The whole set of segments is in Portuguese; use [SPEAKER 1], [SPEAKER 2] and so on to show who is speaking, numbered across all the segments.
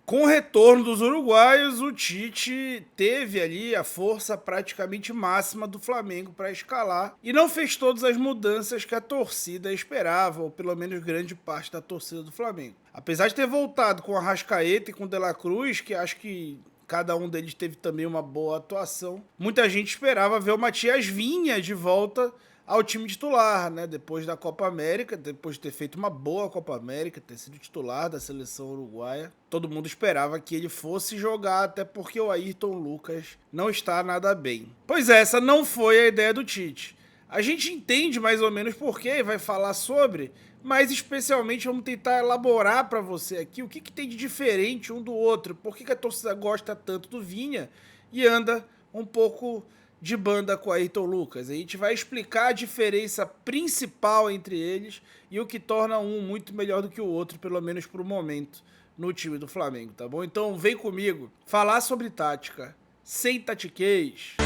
[SPEAKER 1] Com o retorno dos uruguaios, o Tite teve ali a força praticamente máxima do Flamengo para escalar e não fez todas as mudanças que a torcida esperava, ou pelo menos grande parte da torcida do Flamengo. Apesar de ter voltado com a Arrascaeta e com o De La Cruz, que acho que cada um deles teve também uma boa atuação, muita gente esperava ver o Matias Vinha de volta ao time titular, né? Depois da Copa América, depois de ter feito uma boa Copa América, ter sido titular da seleção uruguaia, todo mundo esperava que ele fosse jogar, até porque o Ayrton Lucas não está nada bem. Pois é, essa não foi a ideia do Tite. A gente entende mais ou menos por quê, vai falar sobre, mas especialmente vamos tentar elaborar para você aqui o que tem de diferente um do outro, por que a torcida gosta tanto do Vinha e anda um pouco de banda com o Ayrton Lucas. A gente vai explicar a diferença principal entre eles e o que torna um muito melhor do que o outro, pelo menos por um momento, no time do Flamengo, tá bom? Então vem comigo falar sobre tática, sem tatiquez.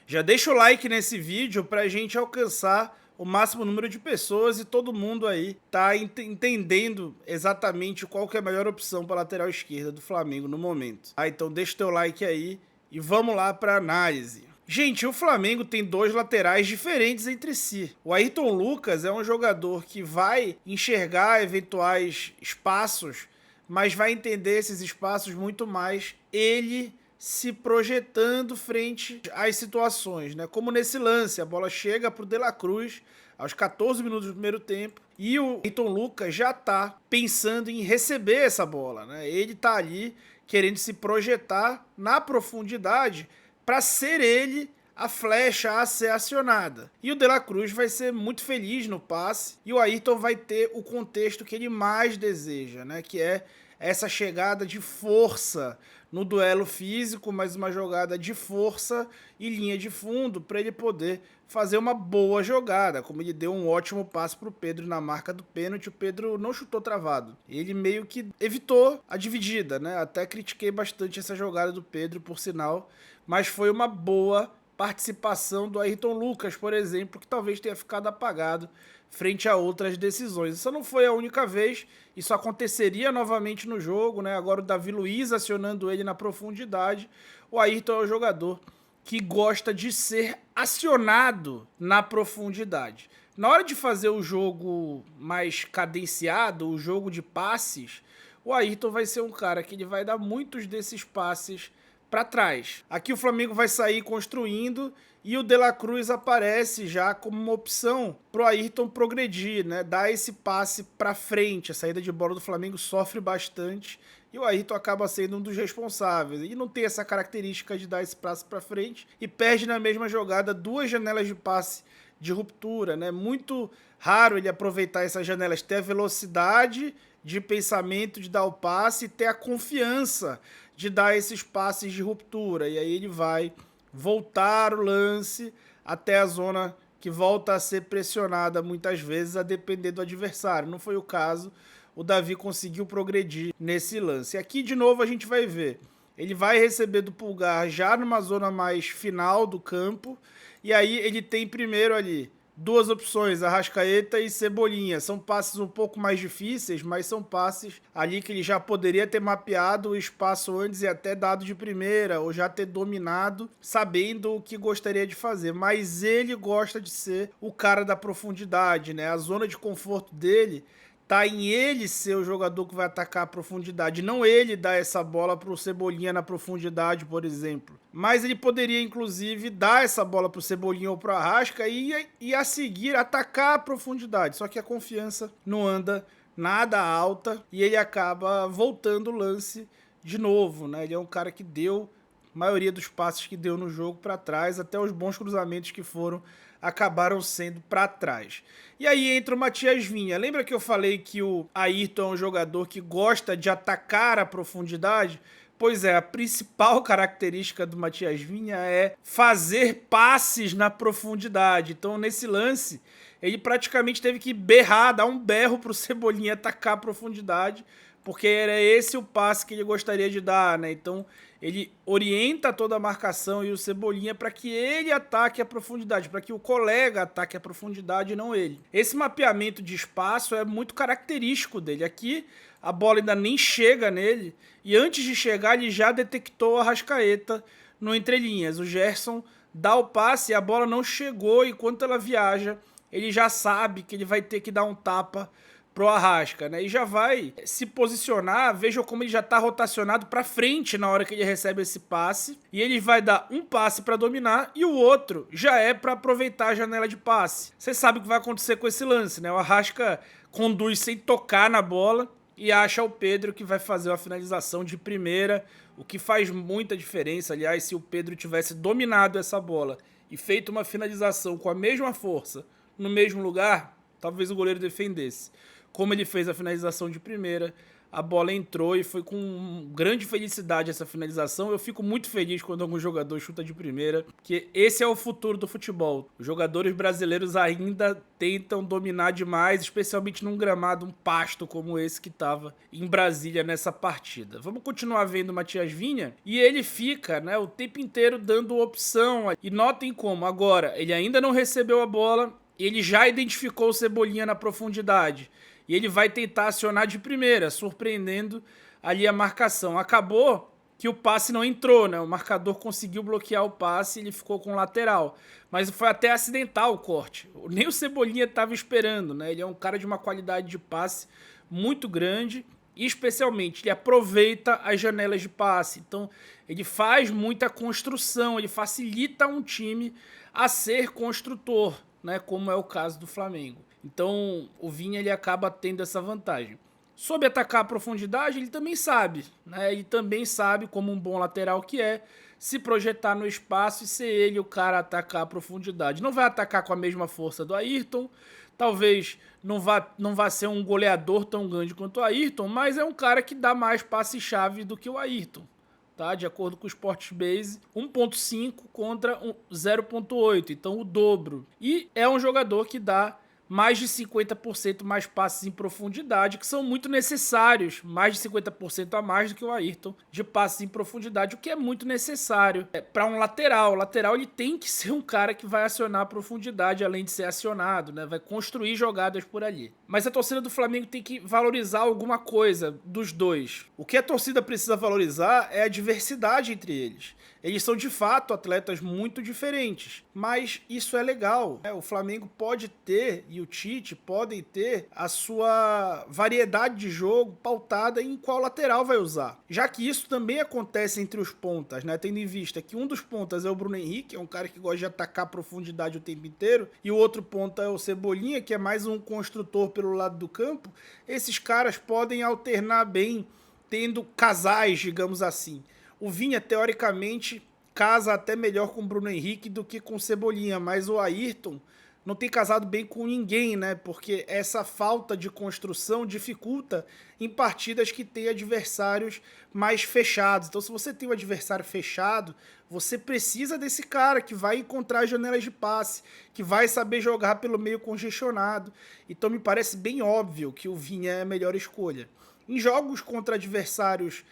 [SPEAKER 1] Já deixa o like nesse vídeo pra gente alcançar o máximo número de pessoas e todo mundo aí tá entendendo exatamente qual que é a melhor opção para a lateral esquerda do Flamengo no momento. Então deixa o teu like aí e vamos lá para análise. Gente, o Flamengo tem dois laterais diferentes entre si. O Ayrton Lucas é um jogador que vai enxergar eventuais espaços, mas vai entender esses espaços muito mais ele se projetando frente às situações, né? Como nesse lance, a bola chega para o De La Cruz aos 14 minutos do primeiro tempo e o Ayrton Lucas já tá pensando em receber essa bola, né? Ele tá ali querendo se projetar na profundidade para ser ele a flecha a ser acionada. E o De La Cruz vai ser muito feliz no passe e o Ayrton vai ter o contexto que ele mais deseja, né? Que é essa chegada de força no duelo físico, mas uma jogada de força e linha de fundo para ele poder fazer uma boa jogada, como ele deu um ótimo passe para o Pedro na marca do pênalti. O Pedro não chutou travado, ele meio que evitou a dividida, né? Até critiquei bastante essa jogada do Pedro, por sinal, mas foi uma boa participação do Ayrton Lucas, por exemplo, que talvez tenha ficado apagado frente a outras decisões. Isso não foi a única vez, isso aconteceria novamente no jogo, né? Agora o Davi Luiz acionando ele na profundidade. O Ayrton é um jogador que gosta de ser acionado na profundidade. Na hora de fazer o jogo mais cadenciado, o jogo de passes, o Ayrton vai ser um cara que ele vai dar muitos desses passes para trás. Aqui o Flamengo vai sair construindo e o De La Cruz aparece já como uma opção pro Ayrton progredir, né? Dar esse passe para frente. A saída de bola do Flamengo sofre bastante e o Ayrton acaba sendo um dos responsáveis. E não tem essa característica de dar esse passe para frente e perde na mesma jogada duas janelas de passe de ruptura, né? Muito raro ele aproveitar essas janelas, ter a velocidade de pensamento de dar o passe e ter a confiança de dar esses passes de ruptura. E aí ele vai voltar o lance até a zona que volta a ser pressionada muitas vezes, a depender do adversário. Não foi o caso, o Davi conseguiu progredir nesse lance. Aqui de novo a gente vai ver, ele vai receber do Pulgar já numa zona mais final do campo, e aí ele tem primeiro ali duas opções, Arrascaeta e Cebolinha. São passes um pouco mais difíceis, mas são passes ali que ele já poderia ter mapeado o espaço antes e até dado de primeira, ou já ter dominado, sabendo o que gostaria de fazer. Mas ele gosta de ser o cara da profundidade, né? A zona de conforto dele tá em ele ser o jogador que vai atacar a profundidade, não ele dar essa bola pro Cebolinha na profundidade, por exemplo. Mas ele poderia, inclusive, dar essa bola pro Cebolinha ou pro Arrasca e a seguir atacar a profundidade. Só que a confiança não anda nada alta e ele acaba voltando o lance de novo, né? Ele é um cara que deu a maioria dos passes que deu no jogo para trás, até os bons cruzamentos que foram acabaram sendo para trás. E aí entra o Matias Vinha. Lembra que eu falei que o Ayrton é um jogador que gosta de atacar a profundidade? Pois é, a principal característica do Matias Vinha é fazer passes na profundidade. Então, nesse lance, ele praticamente teve que berrar, dar um berro pro Cebolinha atacar a profundidade, porque era esse o passe que ele gostaria de dar, né? Então ele orienta toda a marcação e o Cebolinha para que ele ataque a profundidade, para que o colega ataque a profundidade e não ele. Esse mapeamento de espaço é muito característico dele. Aqui a bola ainda nem chega nele e antes de chegar ele já detectou a Arrascaeta no entrelinhas. O Gerson dá o passe e a bola não chegou, e enquanto ela viaja, ele já sabe que ele vai ter que dar um tapa pro Arrasca, né? E já vai se posicionar, veja como ele já tá rotacionado para frente na hora que ele recebe esse passe, e ele vai dar um passe para dominar e o outro já é para aproveitar a janela de passe. Você sabe o que vai acontecer com esse lance, né? O Arrasca conduz sem tocar na bola e acha o Pedro que vai fazer uma finalização de primeira, o que faz muita diferença. Aliás, se o Pedro tivesse dominado essa bola e feito uma finalização com a mesma força no mesmo lugar, talvez o goleiro defendesse. Como ele fez a finalização de primeira, a bola entrou e foi com grande felicidade essa finalização. Eu fico muito feliz quando algum jogador chuta de primeira, porque esse é o futuro do futebol. Os jogadores brasileiros ainda tentam dominar demais, especialmente num gramado, um pasto como esse que estava em Brasília nessa partida. Vamos continuar vendo o Matias Vinha, e ele fica, né, o tempo inteiro dando opção. E notem como agora ele ainda não recebeu a bola, ele já identificou o Cebolinha na profundidade. E ele vai tentar acionar de primeira, surpreendendo ali a marcação. Acabou que o passe não entrou, né? O marcador conseguiu bloquear o passe e ele ficou com o lateral. Mas foi até acidental o corte. Nem o Cebolinha estava esperando, né? Ele é um cara de uma qualidade de passe muito grande e, especialmente, ele aproveita as janelas de passe. Então, ele faz muita construção, ele facilita um time a ser construtor, né? Como é o caso do Flamengo. Então, o Vinha ele acaba tendo essa vantagem. Soube atacar a profundidade, ele também sabe, né? Ele também sabe, como um bom lateral que é, se projetar no espaço e ser ele o cara a atacar a profundidade. Não vai atacar com a mesma força do Ayrton, talvez não vá ser um goleador tão grande quanto o Ayrton, mas é um cara que dá mais passe-chave do que o Ayrton. Tá? De acordo com o Sportbase, 1.5 contra 0.8, então o dobro. E é um jogador que dá mais de 50% mais passes em profundidade, que são muito necessários, mais de 50% a mais do que o Ayrton de passes em profundidade, o que é muito necessário para um lateral. O lateral ele tem que ser um cara que vai acionar a profundidade, além de ser acionado, né? Vai construir jogadas por ali. Mas a torcida do Flamengo tem que valorizar alguma coisa dos dois. O que a torcida precisa valorizar é a diversidade entre eles. Eles são de fato atletas muito diferentes, mas isso é legal. O Flamengo pode ter, e o Tite podem ter, a sua variedade de jogo pautada em qual lateral vai usar. Já que isso também acontece entre os pontas, né? Tendo em vista que um dos pontas é o Bruno Henrique, é um cara que gosta de atacar a profundidade o tempo inteiro, e o outro ponta é o Cebolinha, que é mais um construtor pelo lado do campo. Esses caras podem alternar bem, tendo casais, digamos assim. O Vinha, teoricamente, casa até melhor com o Bruno Henrique do que com o Cebolinha, mas o Ayrton não tem casado bem com ninguém, né? Porque essa falta de construção dificulta em partidas que tem adversários mais fechados. Então, se você tem um adversário fechado, você precisa desse cara que vai encontrar janelas de passe, que vai saber jogar pelo meio congestionado. Então, me parece bem óbvio que o Vinha é a melhor escolha. Em jogos contra adversários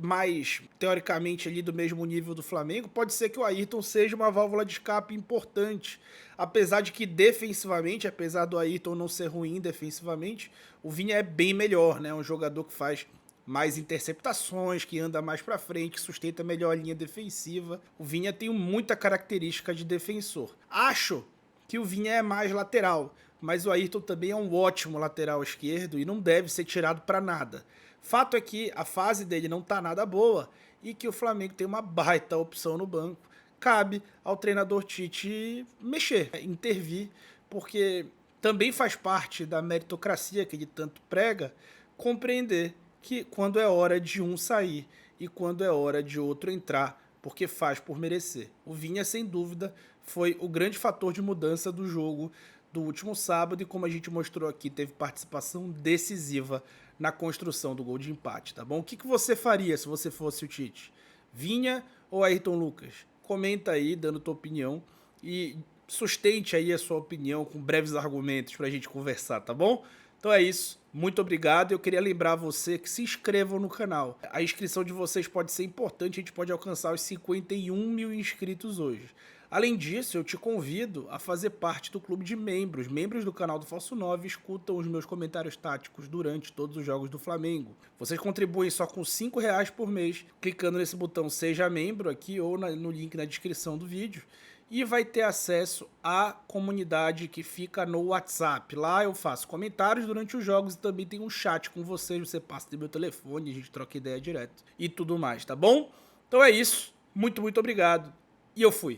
[SPEAKER 1] mais, teoricamente, ali do mesmo nível do Flamengo, pode ser que o Ayrton seja uma válvula de escape importante, apesar de que defensivamente, apesar do Ayrton não ser ruim defensivamente, o Vinha é bem melhor, né? Um jogador que faz mais interceptações, que anda mais para frente, que sustenta melhor a linha defensiva. O Vinha tem muita característica de defensor. Acho que o Vinha é mais lateral, mas o Ayrton também é um ótimo lateral esquerdo e não deve ser tirado para nada. Fato é que a fase dele não tá nada boa e que o Flamengo tem uma baita opção no banco. Cabe ao treinador Tite mexer, intervir, porque também faz parte da meritocracia que ele tanto prega, compreender que quando é hora de um sair e quando é hora de outro entrar, porque faz por merecer. O Vinha, sem dúvida, foi o grande fator de mudança do jogo do último sábado e, como a gente mostrou aqui, teve participação decisiva na construção do gol de empate, tá bom? O que você faria se você fosse o Tite? Vinha ou Ayrton Lucas? Comenta aí, dando tua opinião, e sustente aí a sua opinião com breves argumentos pra gente conversar, tá bom? Então é isso. Muito obrigado. Eu queria lembrar você que se inscrevam no canal. A inscrição de vocês pode ser importante, a gente pode alcançar os 51 mil inscritos hoje. Além disso, eu te convido a fazer parte do clube de membros. Membros do canal do Falso 9 escutam os meus comentários táticos durante todos os jogos do Flamengo. Vocês contribuem só com R$ 5 por mês, clicando nesse botão Seja Membro aqui ou no link na descrição do vídeo. E vai ter acesso à comunidade que fica no WhatsApp. Lá eu faço comentários durante os jogos e também tem um chat com vocês. Você passa do meu telefone, a gente troca ideia direto e tudo mais, tá bom? Então é isso. Muito obrigado. E eu fui.